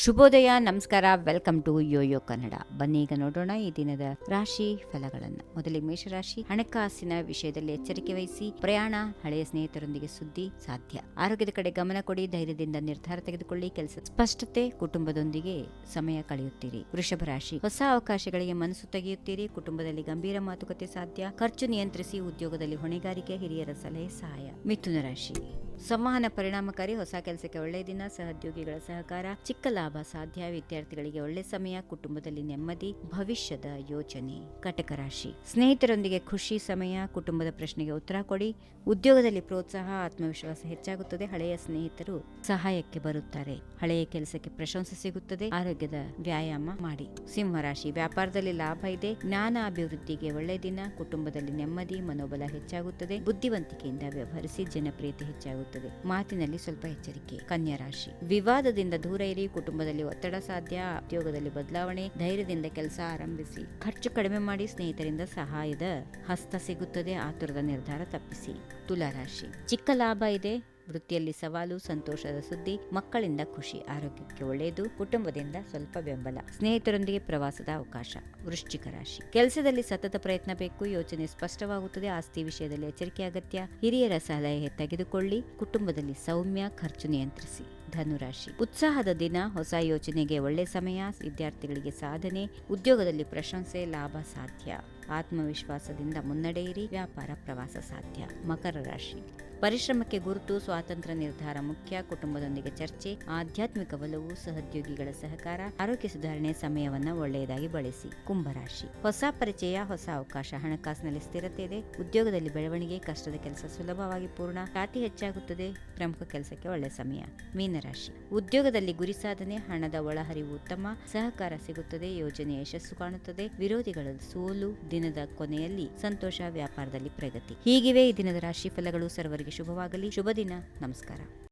ಶುಭೋದಯ, ನಮಸ್ಕಾರ, welcome to Yoyo Kannada. ಬನ್ನಿ ಈಗ ನೋಡೋಣ ಈ ದಿನದ ರಾಶಿ ಫಲಗಳನ್ನು. ಮೊದಲಿಗೆ ಮೇಷರಾಶಿ. ಹಣಕಾಸಿನ ವಿಷಯದಲ್ಲಿ ಎಚ್ಚರಿಕೆ ವಹಿಸಿ. ಪ್ರಯಾಣ, ಹಳೆಯ ಸ್ನೇಹಿತರೊಂದಿಗೆ ಸುದ್ದಿ ಸಾಧ್ಯ. ಆರೋಗ್ಯದ ಕಡೆ ಗಮನ ಕೊಡಿ. ಧೈರ್ಯದಿಂದ ನಿರ್ಧಾರ ತೆಗೆದುಕೊಳ್ಳಿ. ಕೆಲಸ ಸ್ಪಷ್ಟತೆ, ಕುಟುಂಬದೊಂದಿಗೆ ಸಮಯ ಕಳೆಯುತ್ತೀರಿ. ವೃಷಭ ರಾಶಿ. ಹೊಸ ಅವಕಾಶಗಳಿಗೆ ಮನಸ್ಸು ತೆಗೆಯುತ್ತೀರಿ. ಕುಟುಂಬದಲ್ಲಿ ಗಂಭೀರ ಮಾತುಕತೆ ಸಾಧ್ಯ. ಖರ್ಚು ನಿಯಂತ್ರಿಸಿ. ಉದ್ಯೋಗದಲ್ಲಿ ಹೊಣೆಗಾರಿಕೆ, ಹಿರಿಯರ ಸಲಹೆ ಸಹಾಯ. ಮಿಥುನ ರಾಶಿ. ಸಂವಹನ ಪರಿಣಾಮಕಾರಿ. ಹೊಸ ಕೆಲಸಕ್ಕೆ ಒಳ್ಳೆಯ ದಿನ. ಸಹೋದ್ಯೋಗಿಗಳ ಸಹಕಾರ. ಚಿಕ್ಕ ಲಾಭ ಸಾಧ್ಯ. ವಿದ್ಯಾರ್ಥಿಗಳಿಗೆ ಒಳ್ಳೆ ಸಮಯ. ಕುಟುಂಬದಲ್ಲಿ ನೆಮ್ಮದಿ. ಭವಿಷ್ಯದ ಯೋಚನೆ. ಕಟಕ ರಾಶಿ. ಸ್ನೇಹಿತರೊಂದಿಗೆ ಖುಷಿ ಸಮಯ. ಕುಟುಂಬದ ಪ್ರಶ್ನೆಗೆ ಉತ್ತರ ಕೊಡಿ. ಉದ್ಯೋಗದಲ್ಲಿ ಪ್ರೋತ್ಸಾಹ, ಆತ್ಮವಿಶ್ವಾಸ ಹೆಚ್ಚಾಗುತ್ತದೆ. ಹಳೆಯ ಸ್ನೇಹಿತರು ಸಹಾಯಕ್ಕೆ ಬರುತ್ತಾರೆ. ಹಳೆಯ ಕೆಲಸಕ್ಕೆ ಪ್ರಶಂಸೆ ಸಿಗುತ್ತದೆ. ಆರೋಗ್ಯದ ವ್ಯಾಯಾಮ ಮಾಡಿ. ಸಿಂಹರಾಶಿ. ವ್ಯಾಪಾರದಲ್ಲಿ ಲಾಭ ಇದೆ. ಜ್ಞಾನ ಅಭಿವೃದ್ಧಿಗೆ ಒಳ್ಳೆಯ ದಿನ. ಕುಟುಂಬದಲ್ಲಿ ನೆಮ್ಮದಿ. ಮನೋಬಲ ಹೆಚ್ಚಾಗುತ್ತದೆ. ಬುದ್ಧಿವಂತಿಕೆಯಿಂದ ವ್ಯವಹರಿಸಿ. ಜನಪ್ರಿಯತೆ ಹೆಚ್ಚಾಗುತ್ತದೆ. ಮಾತಿನಲ್ಲಿ ಸ್ವಲ್ಪ ಎಚ್ಚರಿಕೆ. ಕನ್ಯಾ ರಾಶಿ. ವಿವಾದದಿಂದ ದೂರ ಇರಿ. ಕುಟುಂಬದಲ್ಲಿ ಒತ್ತಡ ಸಾಧ್ಯ. ಉದ್ಯೋಗದಲ್ಲಿ ಬದಲಾವಣೆ. ಧೈರ್ಯದಿಂದ ಕೆಲಸ ಆರಂಭಿಸಿ. ಖರ್ಚು ಕಡಿಮೆ ಮಾಡಿ. ಸ್ನೇಹಿತರಿಂದ ಸಹಾಯದ ಹಸ್ತ ಸಿಗುತ್ತದೆ. ಆತುರದ ನಿರ್ಧಾರ ತಪ್ಪಿಸಿ. ತುಲಾ ರಾಶಿ. ಚಿಕ್ಕ ಲಾಭ ಇದೆ. ವೃತ್ತಿಯಲ್ಲಿ ಸವಾಲು. ಸಂತೋಷದ ಸುದ್ದಿ. ಮಕ್ಕಳಿಂದ ಖುಷಿ. ಆರೋಗ್ಯಕ್ಕೆ ಒಳ್ಳೆಯದು. ಕುಟುಂಬದಿಂದ ಸ್ವಲ್ಪ ಬೆಂಬಲ. ಸ್ನೇಹಿತರೊಂದಿಗೆ ಪ್ರವಾಸದ ಅವಕಾಶ. ವೃಶ್ಚಿಕ ರಾಶಿ. ಕೆಲಸದಲ್ಲಿ ಸತತ ಪ್ರಯತ್ನ ಬೇಕು. ಯೋಚನೆ ಸ್ಪಷ್ಟವಾಗುತ್ತದೆ. ಆಸ್ತಿ ವಿಷಯದಲ್ಲಿ ಎಚ್ಚರಿಕೆ ಅಗತ್ಯ. ಹಿರಿಯರ ಸಲಹೆ ತೆಗೆದುಕೊಳ್ಳಿ. ಕುಟುಂಬದಲ್ಲಿ ಸೌಮ್ಯ. ಖರ್ಚು ನಿಯಂತ್ರಿಸಿ. ಧನುರಾಶಿ. ಉತ್ಸಾಹದ ದಿನ. ಹೊಸ ಯೋಚನೆಗೆ ಒಳ್ಳೆ ಸಮಯ. ವಿದ್ಯಾರ್ಥಿಗಳಿಗೆ ಸಾಧನೆ. ಉದ್ಯೋಗದಲ್ಲಿ ಪ್ರಶಂಸೆ. ಲಾಭ ಸಾಧ್ಯ. ಆತ್ಮವಿಶ್ವಾಸದಿಂದ ಮುನ್ನಡೆಯಿರಿ. ವ್ಯಾಪಾರ, ಪ್ರವಾಸ ಸಾಧ್ಯ. ಮಕರ ರಾಶಿ. ಪರಿಶ್ರಮಕ್ಕೆ ಗುರುತು. ಸ್ವಾತಂತ್ರ್ಯ ನಿರ್ಧಾರ ಮುಖ್ಯ. ಕುಟುಂಬದೊಂದಿಗೆ ಚರ್ಚೆ. ಆಧ್ಯಾತ್ಮಿಕ ಒಲವು. ಸಹೋದ್ಯೋಗಿಗಳ ಸಹಕಾರ. ಆರೋಗ್ಯ ಸುಧಾರಣೆ ಸಮಯವನ್ನ ಒಳ್ಳೆಯದಾಗಿ ಬಳಸಿ. ಕುಂಭರಾಶಿ. ಹೊಸ ಪರಿಚಯ. ಹೊಸ ಅವಕಾಶ. ಹಣಕಾಸಿನಲ್ಲಿ ಸ್ಥಿರತೆ ಇದೆ. ಉದ್ಯೋಗದಲ್ಲಿ ಬೆಳವಣಿಗೆ. ಕಷ್ಟದ ಕೆಲಸ ಸುಲಭವಾಗಿ ಪೂರ್ಣ. ಖ್ಯಾತಿ ಹೆಚ್ಚಾಗುತ್ತದೆ. ಪ್ರಮುಖ ಕೆಲಸಕ್ಕೆ ಒಳ್ಳೆ ಸಮಯ. ಮೀನರಾಶಿ. ಉದ್ಯೋಗದಲ್ಲಿ ಗುರಿ ಸಾಧನೆ. ಹಣದ ಒಳಹರಿವು ಉತ್ತಮ. ಸಹಕಾರ ಸಿಗುತ್ತದೆ. ಯೋಜನೆ ಯಶಸ್ಸು ಕಾಣುತ್ತದೆ. ವಿರೋಧಿಗಳ ಸೋಲು. ದಿನದ ಕೊನೆಯಲ್ಲಿ ಸಂತೋಷ. ವ್ಯಾಪಾರದಲ್ಲಿ ಪ್ರಗತಿ. ಹೀಗಿವೆ ಈ ದಿನದ ರಾಶಿ ಫಲಗಳು. ಸರ್ವರಿಗೆ ಶುಭವಾಗಲಿ. ಶುಭ ದಿನ. ನಮಸ್ಕಾರ.